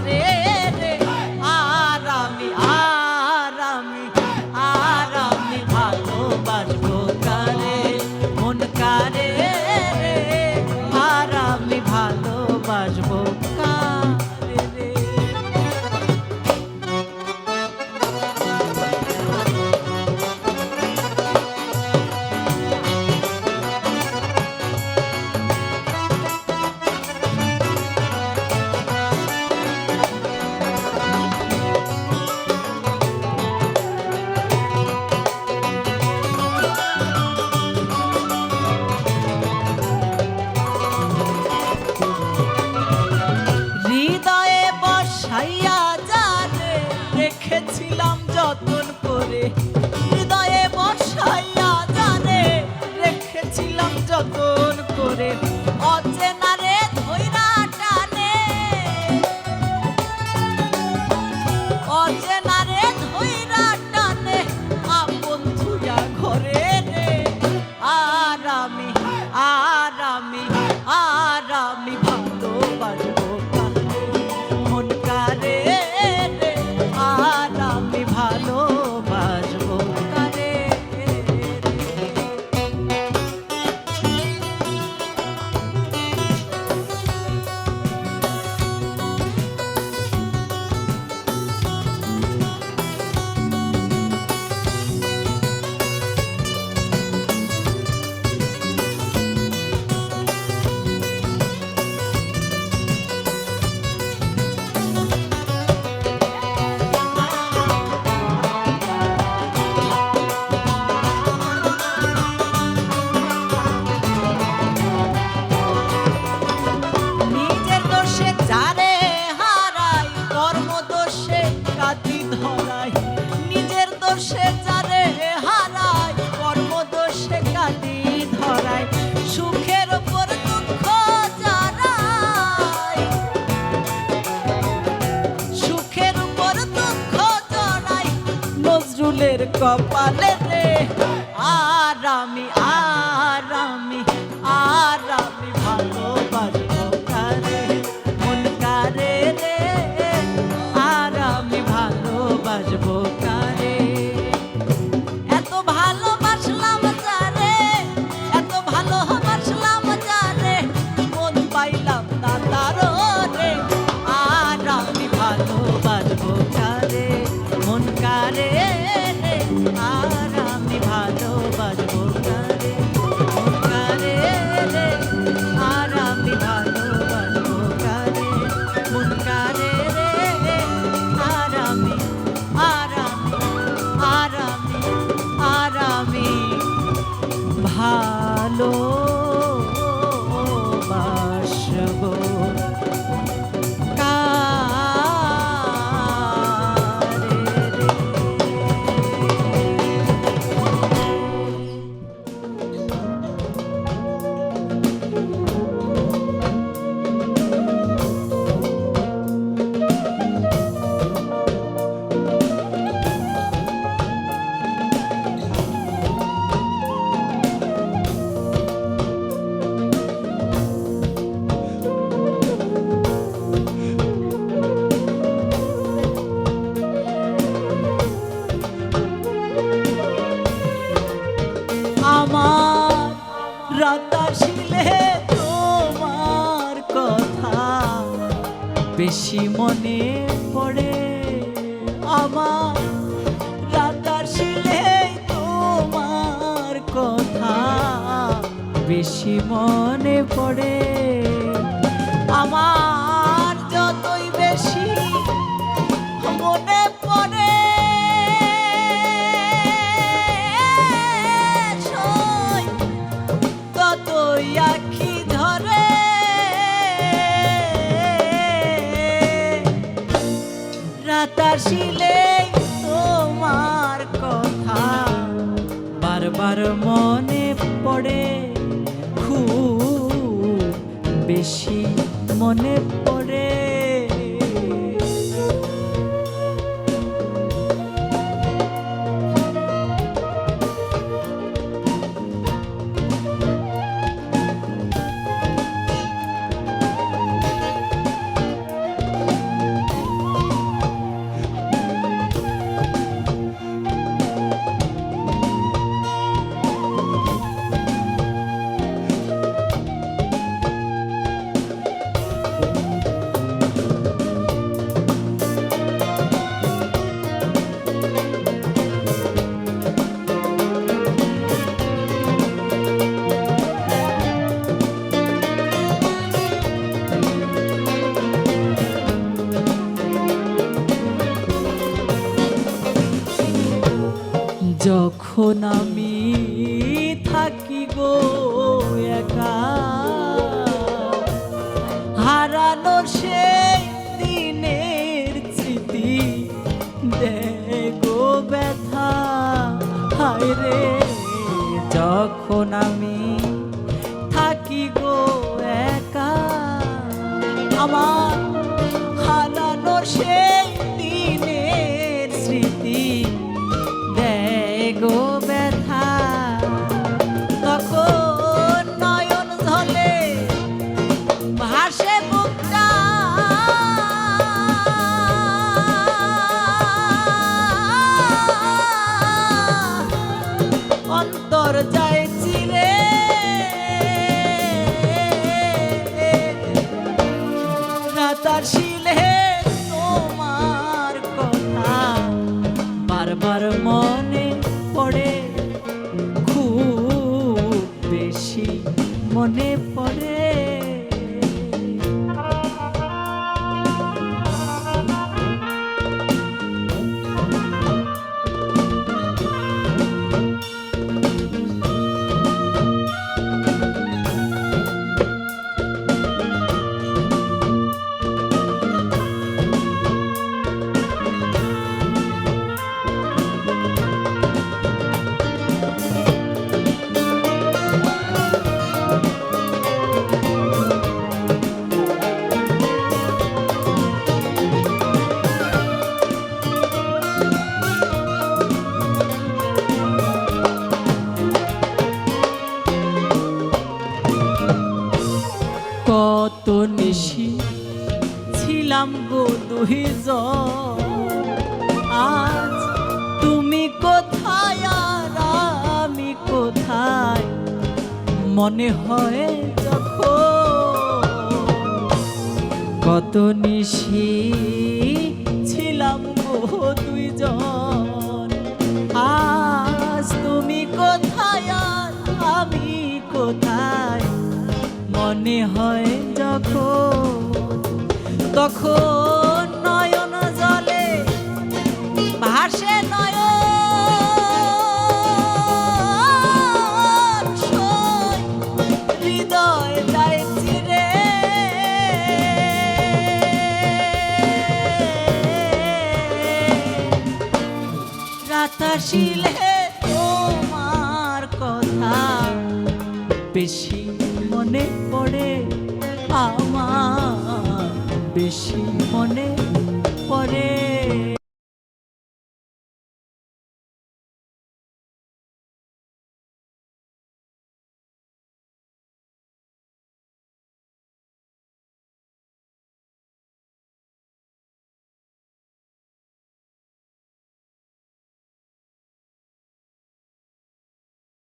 কারে রে, আর আমি ভালোবাসবো কারে, মন কারে রে, আর আমি ভালোবাসবো কারে রে। হৃদয়ে বসাইয়া যারে রেখেছিলাম যতন করে, হৃদয়ে বসাইয়া যারে রেখেছিলাম যতন করে, অচেনা রে ধইরা টানে, অচেনা রে ধইরা টানে, আপন থুইয়া ঘরে রে, আর আমি ভালোবাসবো কারে, মন কারে রে, আর আমি ভালোবাসবো কারে রে। নিজের দোষে যারে হারাই, কর্মদোষে কাঁদি ধরাই, নিজের দোষে যারে হারাই, কর্মদোষে কাঁদি ধরাই, সুখের উপর দুঃখ জড়াই, সুখের উপর দুঃখ জড়াই, নজরুলের কপালে রে, আর আমি ভালোবাসবো কারে, মন কারে রে, আর আমি ভালোবাসবো কারে। এত ভালোবাসলাম যারে, এত ভালোবাসলাম যারে, মন পাইলাম না তারো রে, আর আমি ভালোবাসবো কারে, মন কারে রে, আর আমি ভালোবাসবো কারে, মন কারে রে, আর আমি ভালোবাসবো কারে, মন কারে রে, আর আমি ভালোবাসবো আমার রাত আসিলে তোমার কথা বেশি মনে পড়ে, আমার রাত আসিলে তোমার কথা বেশি মনে পড়ে, আমার যতই বেশি মনে পড়ে, ততই আঁখি ধরে, রাত আসিলে তোমার কথা বারবার মনে পড়ে, খুব বেশি মনে পড়ে। গো একা, হারানোর সেই দিনের স্মৃতি দেয় গো ব্যথা। হায় রে যখন আমি থাকি গো একা, আমার হারানোর সেই দিনের স্মৃতি দেয় গো ব্যথা। তখন নয়ন ঝলে ভাসে বুকটা, অন্তর যায় চিরে, রাতার শিলে তোমার কথা বারবার মনে পড়ে, খুব বেশি মনে পড়ে। কত নিশি ছিলাম গো দুইজন, আজ তুমি কোথায় আর আমি কোথায়, মনে হয় যখন। কত নিশি ছিলাম গো দুইজন, আজ তুমি কোথায় আর আমি কোথায়, মনে হয় যখন। তখন নয়ন জলে ভাসে নয়ন সই, হৃদয় যায় চিরে, রাতাশিলে তোমার কথা বেশি মনে পড়ে, আমার বেশি মনে পড়ে।